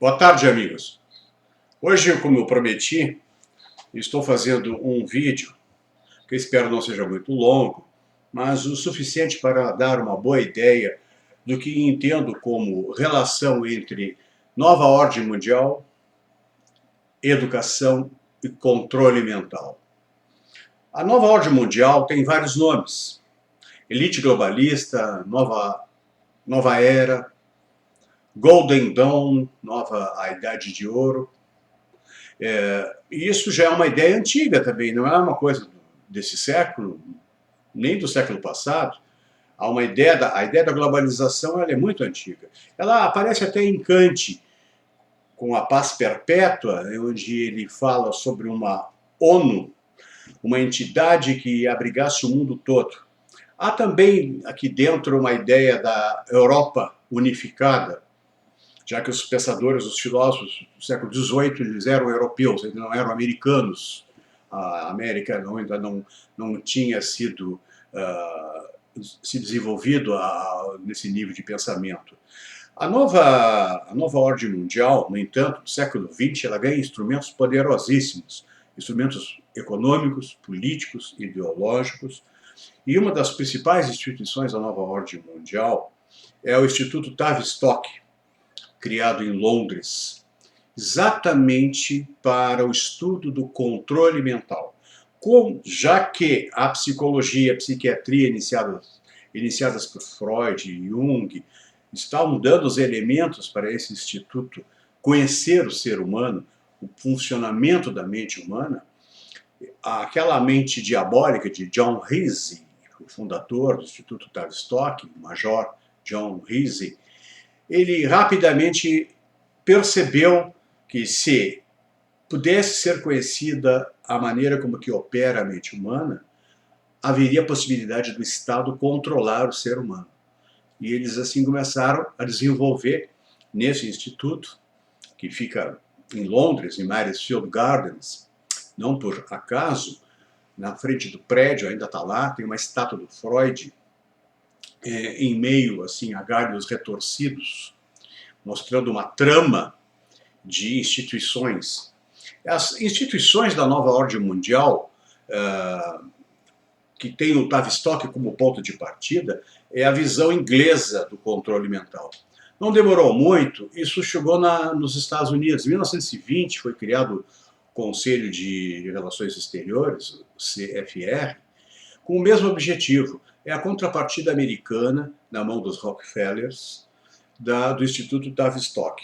Boa tarde, amigos. Hoje, como eu prometi, estou fazendo um vídeo que eu espero não seja muito longo, mas o suficiente para dar uma boa ideia do que entendo como relação entre nova ordem mundial, educação e controle mental. A nova ordem mundial tem vários nomes: elite globalista, nova era, Golden Dawn, a Idade de Ouro. E isso já é uma ideia antiga também, não é uma coisa desse século, nem do século passado. Há a ideia da globalização, ela é muito antiga. Ela aparece até em Kant, com a paz perpétua, onde ele fala sobre uma ONU, uma entidade que abrigasse o mundo todo. Há também aqui dentro uma ideia da Europa unificada, já que os pensadores, os filósofos do século XVIII, eles eram europeus, eles não eram americanos. A América ainda não tinha sido se desenvolvido nesse nível de pensamento. A nova ordem mundial, no entanto, do século XX, ela ganha instrumentos poderosíssimos, instrumentos econômicos, políticos, ideológicos, e uma das principais instituições da nova ordem mundial é o Instituto Tavistock, criado em Londres, exatamente para o estudo do controle mental. Já que a psicologia e a psiquiatria iniciadas por Freud e Jung estavam dando os elementos para esse instituto conhecer o ser humano, o funcionamento da mente humana, aquela mente diabólica de John Heasey, o fundador do Instituto Tavistock, o Major John Heasey, ele rapidamente percebeu que se pudesse ser conhecida a maneira como que opera a mente humana, haveria a possibilidade do Estado controlar o ser humano. E eles assim começaram a desenvolver nesse instituto, que fica em Londres, em Maresfield Gardens, não por acaso, na frente do prédio, ainda está lá, tem uma estátua do Freud, em meio assim, a galhos retorcidos, mostrando uma trama de instituições. As instituições da nova ordem mundial, que tem o Tavistock como ponto de partida, é a visão inglesa do controle mental. Não demorou muito, isso chegou nos Estados Unidos. Em 1920 foi criado o Conselho de Relações Exteriores, o CFR, com o mesmo objetivo. É a contrapartida americana, na mão dos Rockefellers, do Instituto Tavistock.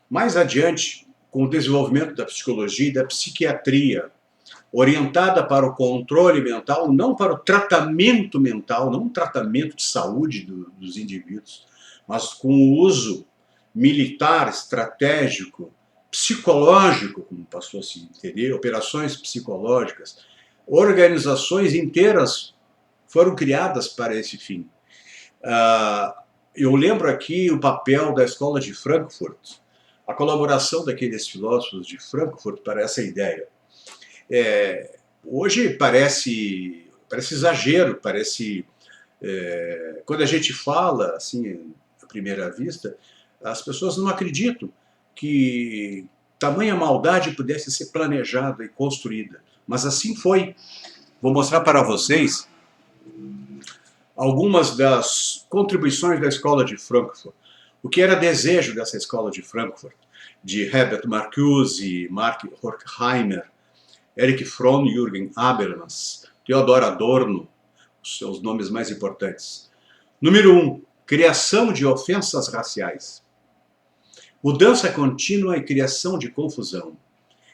Mais adiante, com o desenvolvimento da psicologia e da psiquiatria, orientada para o controle mental, não para o tratamento mental, não um tratamento de saúde dos indivíduos, mas com o uso militar, estratégico, psicológico, como passou a se entender, operações psicológicas, organizações inteiras foram criadas para esse fim. Eu lembro aqui o papel da Escola de Frankfurt, a colaboração daqueles filósofos de Frankfurt para essa ideia. Hoje parece exagero, quando a gente fala, assim, à primeira vista, as pessoas não acreditam que tamanha maldade pudesse ser planejada e construída. Mas assim foi. Vou mostrar para vocês algumas das contribuições da Escola de Frankfurt. O que era desejo dessa Escola de Frankfurt, de Herbert Marcuse, Mark Horkheimer, Erich Fromm, Jürgen Habermas, Theodor Adorno, os seus nomes mais importantes. Número 1, criação de ofensas raciais. Mudança contínua e criação de confusão.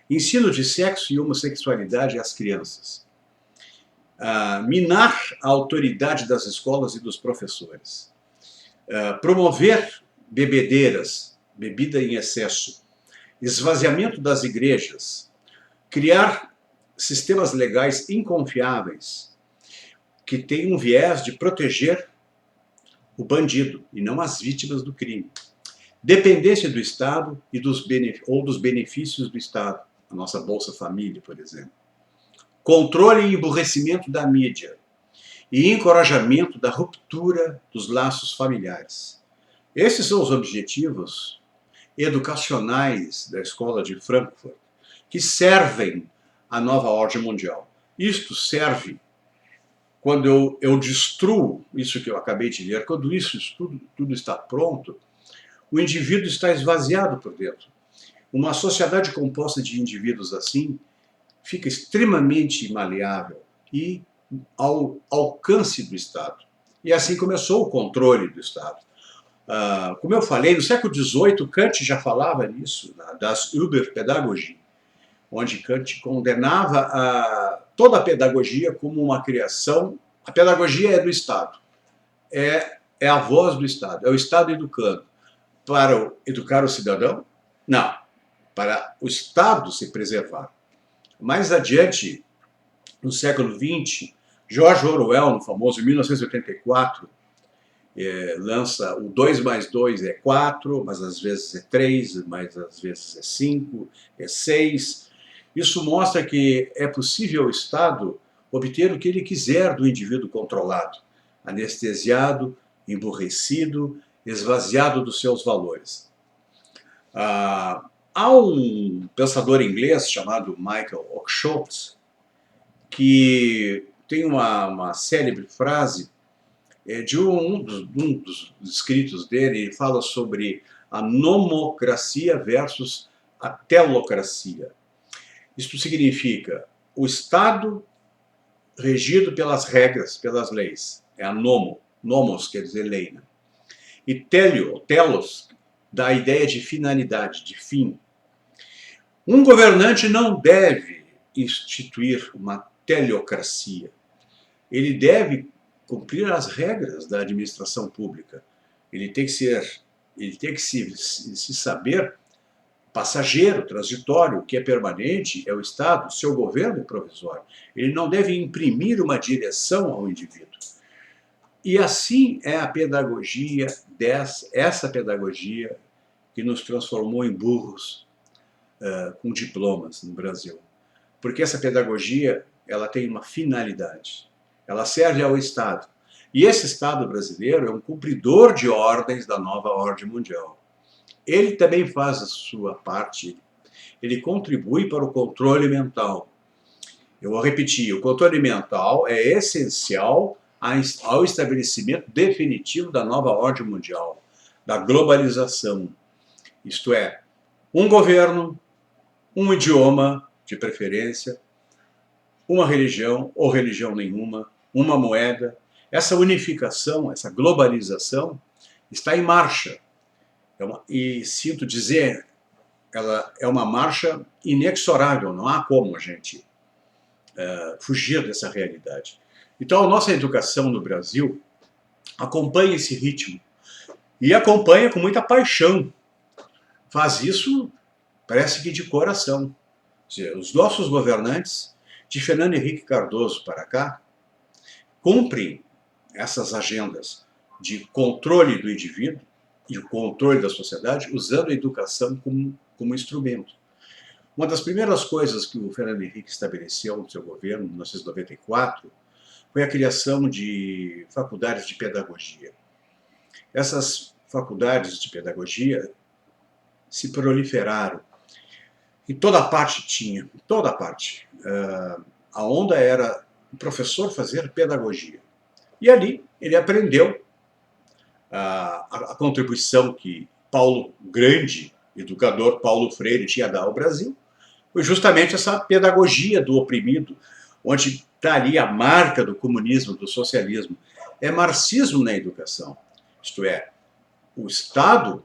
Ensino de sexo e homossexualidade às crianças. Minar a autoridade das escolas e dos professores. Promover bebedeiras, bebida em excesso. Esvaziamento das igrejas. Criar sistemas legais inconfiáveis, que têm um viés de proteger o bandido e não as vítimas do crime. Dependência do Estado ou dos benefícios do Estado, a nossa Bolsa Família, por exemplo. Controle e emburrecimento da mídia e encorajamento da ruptura dos laços familiares. Esses são os objetivos educacionais da Escola de Frankfurt que servem a nova ordem mundial. Isto serve quando eu destruo isso que eu acabei de ler, quando isso tudo está pronto, o indivíduo está esvaziado por dentro. Uma sociedade composta de indivíduos assim fica extremamente maleável e ao alcance do Estado. E assim começou o controle do Estado. Como eu falei, no século XVIII, Kant já falava nisso, das Überpädagogie, onde Kant condenava toda a pedagogia como uma criação. A pedagogia é do Estado, é a voz do Estado, é o Estado educando. Para educar o cidadão? Não, para o Estado se preservar. Mais adiante, no século XX, George Orwell, no famoso 1984, lança o 2 mais 2 é 4, mas às vezes é 3, mas às vezes é 5, é 6. Isso mostra que é possível o Estado obter o que ele quiser do indivíduo controlado, anestesiado, emburrecido, esvaziado dos seus valores. Há um pensador inglês chamado Michael Oakeshott que tem uma célebre frase de um dos escritos dele. Ele fala sobre a nomocracia versus a telocracia. Isto significa o Estado regido pelas regras, pelas leis. É a nomos quer dizer lei, né? E telos, dá a ideia de finalidade, de fim. Um governante não deve instituir uma teleocracia. Ele deve cumprir as regras da administração pública. Ele tem que se saber passageiro, transitório. O que é permanente é o Estado, o seu governo é provisório. Ele não deve imprimir uma direção ao indivíduo. E assim é a pedagogia, essa pedagogia que nos transformou em burros com diplomas no Brasil. Porque essa pedagogia, ela tem uma finalidade. Ela serve ao Estado. E esse Estado brasileiro é um cumpridor de ordens da nova ordem mundial. Ele também faz a sua parte. Ele contribui para o controle mental. Eu vou repetir, o controle mental é essencial ao estabelecimento definitivo da nova ordem mundial, da globalização. Isto é, um governo, um idioma, de preferência, uma religião ou religião nenhuma, uma moeda. Essa unificação, essa globalização está em marcha. E sinto dizer, ela é uma marcha inexorável, não há como a gente fugir dessa realidade. Então, a nossa educação no Brasil acompanha esse ritmo e acompanha com muita paixão. Faz isso, parece que de coração. Ou seja, os nossos governantes, de Fernando Henrique Cardoso para cá, cumprem essas agendas de controle do indivíduo e o controle da sociedade, usando a educação como instrumento. Uma das primeiras coisas que o Fernando Henrique estabeleceu no seu governo, em 1994, foi a criação de faculdades de pedagogia. Essas faculdades de pedagogia se proliferaram. Em toda parte tinha, em toda parte. A onda era o professor fazer pedagogia. E ali ele aprendeu a contribuição que o grande educador Paulo Freire tinha a dar ao Brasil, foi justamente essa pedagogia do oprimido, onde está ali a marca do comunismo, do socialismo. É marxismo na educação. Isto é, o Estado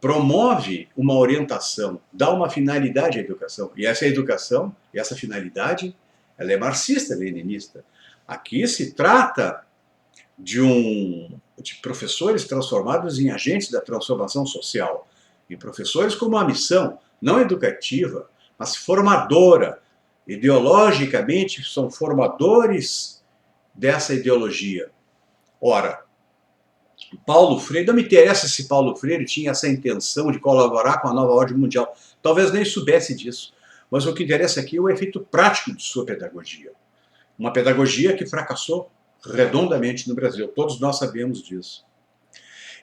promove uma orientação, dá uma finalidade à educação. E essa educação, essa finalidade, ela é marxista-leninista. Aqui se trata de professores transformados em agentes da transformação social. E professores com uma missão, não educativa, mas formadora. Ideologicamente, são formadores dessa ideologia. Ora, Paulo Freire, não me interessa se Paulo Freire tinha essa intenção de colaborar com a nova ordem mundial. Talvez nem soubesse disso. Mas o que interessa aqui é o efeito prático de sua pedagogia. Uma pedagogia que fracassou redondamente no Brasil. Todos nós sabemos disso.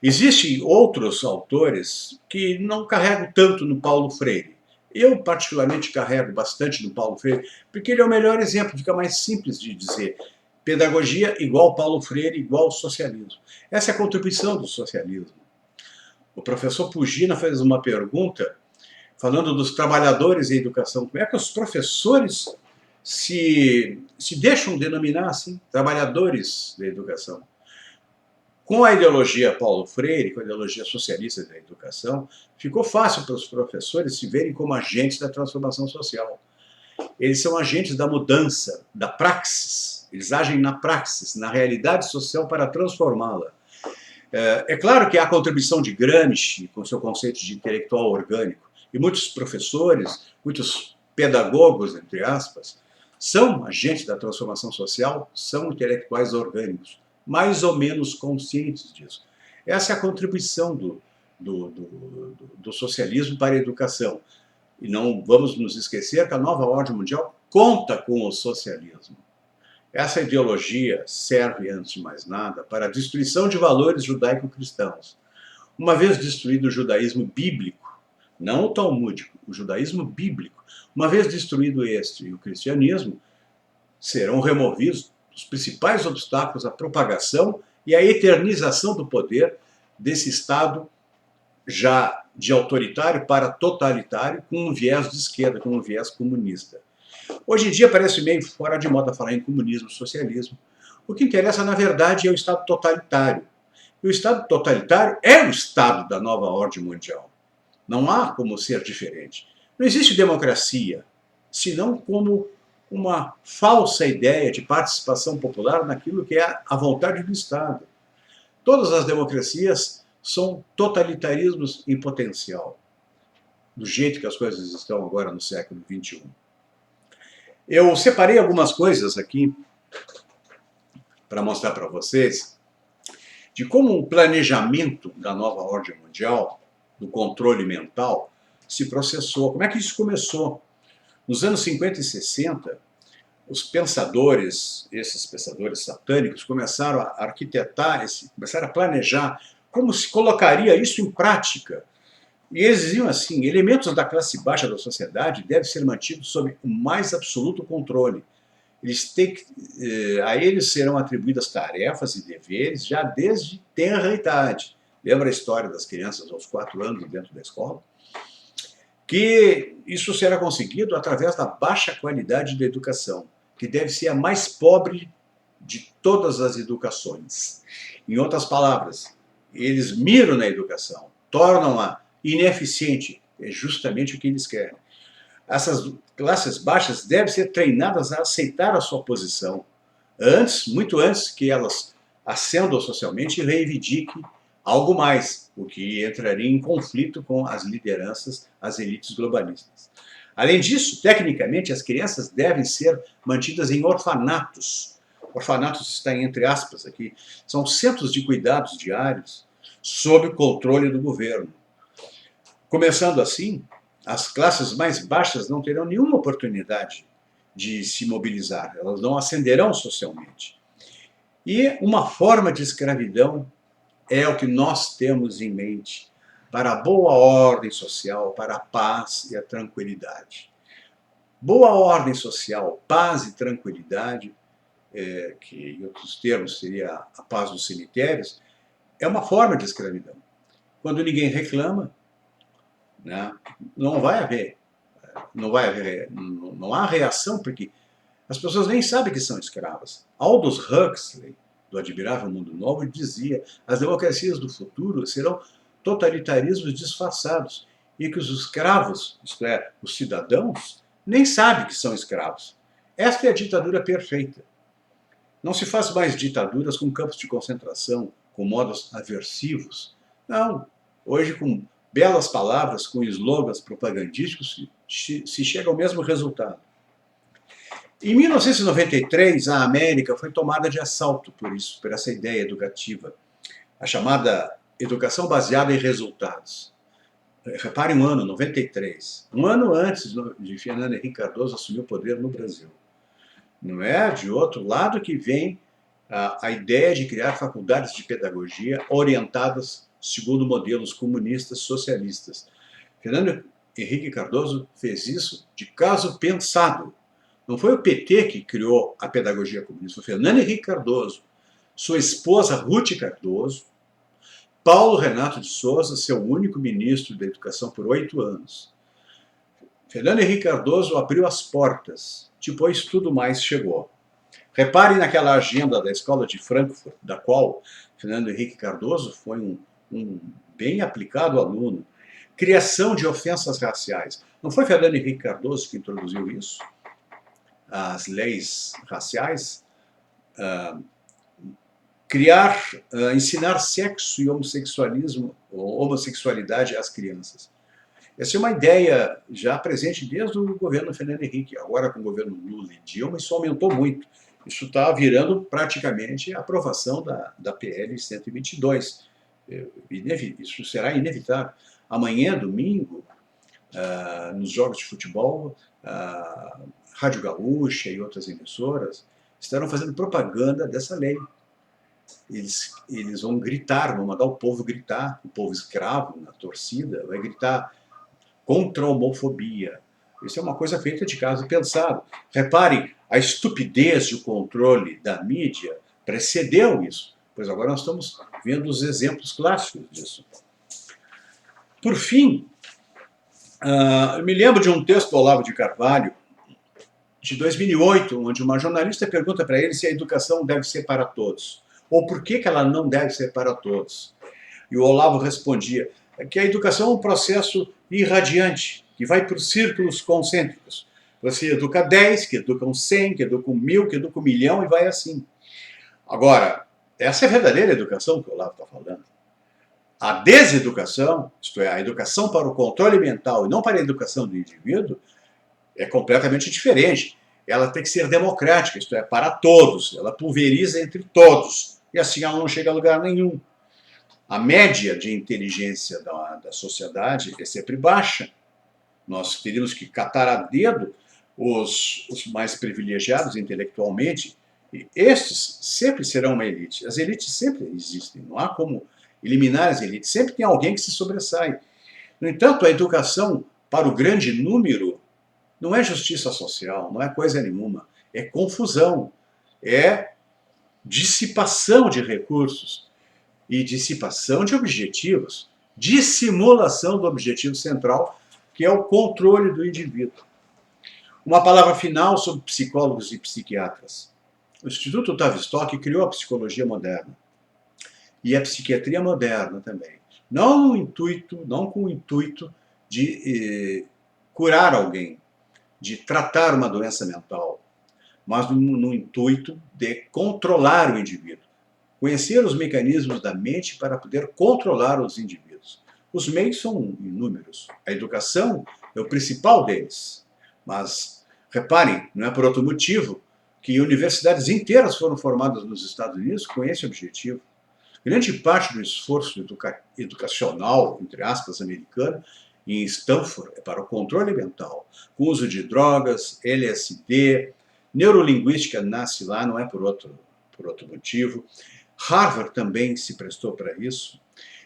Existem outros autores que não carregam tanto no Paulo Freire. Eu, particularmente, carrego bastante no Paulo Freire, porque ele é o melhor exemplo, fica mais simples de dizer. Pedagogia igual Paulo Freire, igual socialismo. Essa é a contribuição do socialismo. O professor Pugina fez uma pergunta falando dos trabalhadores em educação. Como é que os professores se deixam denominar assim, trabalhadores da educação? Com a ideologia Paulo Freire, com a ideologia socialista da educação, ficou fácil para os professores se verem como agentes da transformação social. Eles são agentes da mudança, da praxis. Eles agem na praxis, na realidade social para transformá-la. É claro que há a contribuição de Gramsci, com seu conceito de intelectual orgânico, e muitos professores, muitos pedagogos, entre aspas, são agentes da transformação social, são intelectuais orgânicos, mais ou menos conscientes disso. Essa é a contribuição do socialismo para a educação. E não vamos nos esquecer que a nova ordem mundial conta com o socialismo. Essa ideologia serve, antes de mais nada, para a destruição de valores judaico-cristãos. Uma vez destruído o judaísmo bíblico, não o talmúdico, o judaísmo bíblico, uma vez destruído este e o cristianismo, serão removidos os principais obstáculos à propagação e à eternização do poder desse Estado já de autoritário para totalitário, com um viés de esquerda, com um viés comunista. Hoje em dia parece meio fora de moda falar em comunismo, socialismo. O que interessa, na verdade, é o Estado totalitário. E o Estado totalitário é o Estado da nova ordem mundial. Não há como ser diferente. Não existe democracia, senão como uma falsa ideia de participação popular naquilo que é a vontade do Estado. Todas as democracias são totalitarismos em potencial, do jeito que as coisas estão agora no século XXI. Eu separei algumas coisas aqui para mostrar para vocês de como o planejamento da nova ordem mundial, do controle mental, se processou. Como é que isso começou? Nos anos 50 e 60, os pensadores, esses pensadores satânicos, começaram a arquitetar, começaram a planejar como se colocaria isso em prática. E eles diziam assim: elementos da classe baixa da sociedade devem ser mantidos sob o mais absoluto controle. A eles serão atribuídas tarefas e deveres já desde tenra idade. Lembra a história das crianças aos 4 anos dentro da escola? Que isso será conseguido através da baixa qualidade da educação, que deve ser a mais pobre de todas as educações. Em outras palavras, eles miram na educação, tornam-a ineficiente, é justamente o que eles querem. Essas classes baixas devem ser treinadas a aceitar a sua posição, muito antes que elas ascendam socialmente e reivindiquem algo mais, o que entraria em conflito com as lideranças, as elites globalistas. Além disso, tecnicamente, as crianças devem ser mantidas em orfanatos. Orfanatos está entre aspas aqui. São centros de cuidados diários sob o controle do governo. Começando assim, as classes mais baixas não terão nenhuma oportunidade de se mobilizar, elas não ascenderão socialmente. E uma forma de escravidão é o que nós temos em mente para a boa ordem social, para a paz e a tranquilidade. Boa ordem social, paz e tranquilidade, que em outros termos seria a paz dos cemitérios, é uma forma de escravidão. Quando ninguém reclama, né, não há reação, porque as pessoas nem sabem que são escravas. Aldous Huxley, do Admirável Mundo Novo, dizia: as democracias do futuro serão totalitarismos disfarçados, e que os escravos, isto é, os cidadãos, nem sabem que são escravos. Esta é a ditadura perfeita. Não se faz mais ditaduras com campos de concentração, com modos aversivos. Não. Hoje, com belas palavras, com slogans propagandísticos, se chega ao mesmo resultado. Em 1993, a América foi tomada de assalto por isso, por essa ideia educativa, a chamada educação baseada em resultados. Repare um ano, 93, um ano antes de Fernando Henrique Cardoso assumir o poder no Brasil. Não é de outro lado que vem a ideia de criar faculdades de pedagogia orientadas segundo modelos comunistas socialistas. Fernando Henrique Cardoso fez isso de caso pensado. Não foi o PT que criou a pedagogia comunista, foi Fernando Henrique Cardoso, sua esposa Ruth Cardoso, Paulo Renato de Souza, seu único ministro da Educação por 8 anos. Fernando Henrique Cardoso abriu as portas, depois tudo mais chegou. Reparem naquela agenda da Escola de Frankfurt, da qual Fernando Henrique Cardoso foi um bem aplicado aluno. Criação de ofensas raciais. Não foi Fernando Henrique Cardoso que introduziu isso? As leis raciais? Ensinar sexo e homossexualismo, ou homossexualidade às crianças. Essa é uma ideia já presente desde o governo Fernando Henrique. Agora, com o governo Lula e Dilma, isso aumentou muito. Isso está virando praticamente a aprovação da PL 122. Isso será inevitável. Amanhã, domingo, nos jogos de futebol, Rádio Gaúcha e outras emissoras estarão fazendo propaganda dessa lei. Eles vão gritar, vão mandar o povo gritar, o povo escravo na torcida vai gritar contra a homofobia. Isso é uma coisa feita de caso pensado. Reparem, a estupidez e o controle da mídia precedeu isso, pois agora nós estamos vendo os exemplos clássicos disso. Por fim, eu me lembro de um texto do Olavo de Carvalho, de 2008, onde uma jornalista pergunta para ele se a educação deve ser para todos, ou por que ela não deve ser para todos. E o Olavo respondia que a educação é um processo irradiante, que vai por círculos concêntricos. Você educa 10, que educam 100, que educam 1000, que educam 1.000.000 e vai assim. Agora, essa é a verdadeira educação que o Olavo está falando. A deseducação, isto é, a educação para o controle mental e não para a educação do indivíduo, é completamente diferente. Ela tem que ser democrática, isto é, para todos. Ela pulveriza entre todos. E assim ela não chega a lugar nenhum. A média de inteligência da sociedade é sempre baixa. Nós teríamos que catar a dedo os mais privilegiados intelectualmente. E estes sempre serão uma elite. As elites sempre existem. Não há como eliminar as elites. Sempre tem alguém que se sobressai. No entanto, a educação para o grande número não é justiça social, não é coisa nenhuma. É confusão. É dissipação de recursos e dissipação de objetivos. Dissimulação do objetivo central, que é o controle do indivíduo. Uma palavra final sobre psicólogos e psiquiatras. O Instituto Tavistock criou a psicologia moderna e a psiquiatria moderna também. Não com o intuito de curar alguém, de tratar uma doença mental, mas no intuito de controlar o indivíduo. Conhecer os mecanismos da mente para poder controlar os indivíduos. Os meios são inúmeros. A educação é o principal deles. Mas, reparem, não é por outro motivo que universidades inteiras foram formadas nos Estados Unidos com esse objetivo. Grande parte do esforço educacional, entre aspas, americano, em Stanford, é para o controle mental, com uso de drogas, LSD, neurolinguística nasce lá, não é por outro motivo. Harvard também se prestou para isso.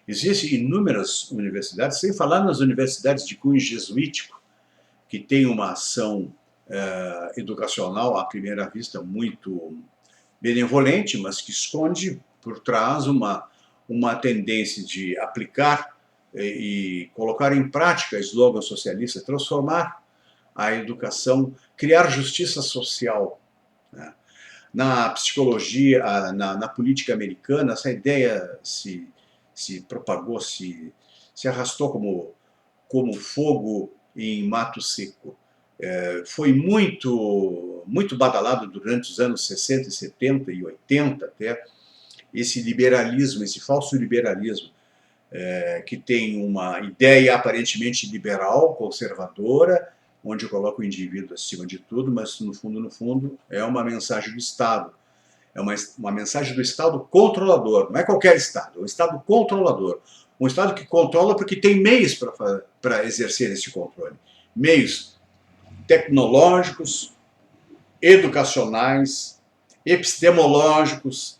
Existem inúmeras universidades, sem falar nas universidades de cunho jesuítico, que têm uma ação educacional, à primeira vista, muito benevolente, mas que esconde por trás uma tendência de aplicar e colocar em prática slogans socialistas, transformar a educação, criar justiça social. Né? Na psicologia, na política americana, essa ideia se propagou, se arrastou como fogo em mato seco. Foi muito badalado durante os anos 60, 70 e 80 até, esse liberalismo, esse falso liberalismo, que tem uma ideia aparentemente liberal, conservadora, onde coloca o indivíduo acima de tudo, mas no fundo é uma mensagem do Estado. É uma mensagem do Estado controlador. Não é qualquer Estado, é um Estado controlador. Um Estado que controla porque tem meios para exercer esse controle. Meios tecnológicos, educacionais, epistemológicos,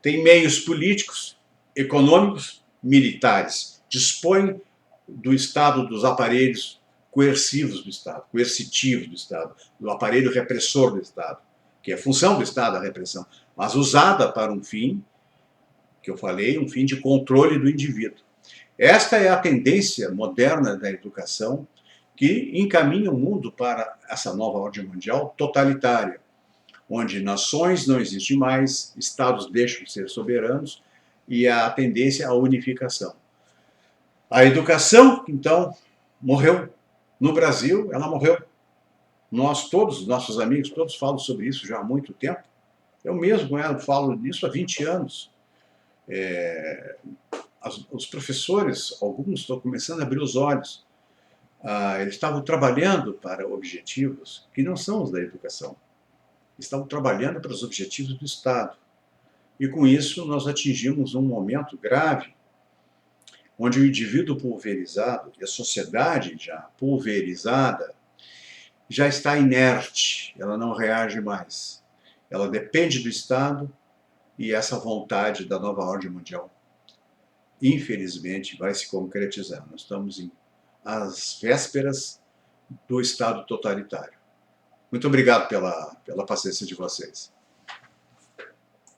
tem meios políticos, econômicos militares, dispõem do Estado, dos aparelhos coercivos do Estado, coercitivos do Estado, do aparelho repressor do Estado, que é função do Estado a repressão, mas usada para um fim, que eu falei, um fim de controle do indivíduo. Esta é a tendência moderna da educação que encaminha o mundo para essa nova ordem mundial totalitária, onde nações não existem mais, estados deixam de ser soberanos e a tendência à unificação. A educação, então, morreu. No Brasil, ela morreu. Nós todos, nossos amigos, todos falam sobre isso já há muito tempo. Eu mesmo falo nisso há 20 anos. Os professores, alguns estão começando a abrir os olhos. Eles estavam trabalhando para objetivos que não são os da educação. Estavam trabalhando para os objetivos do Estado. E com isso nós atingimos um momento grave, onde o indivíduo pulverizado e a sociedade já pulverizada já está inerte, ela não reage mais. Ela depende do Estado e essa vontade da nova ordem mundial, infelizmente, vai se concretizar. Nós estamos às vésperas do Estado totalitário. Muito obrigado pela paciência de vocês.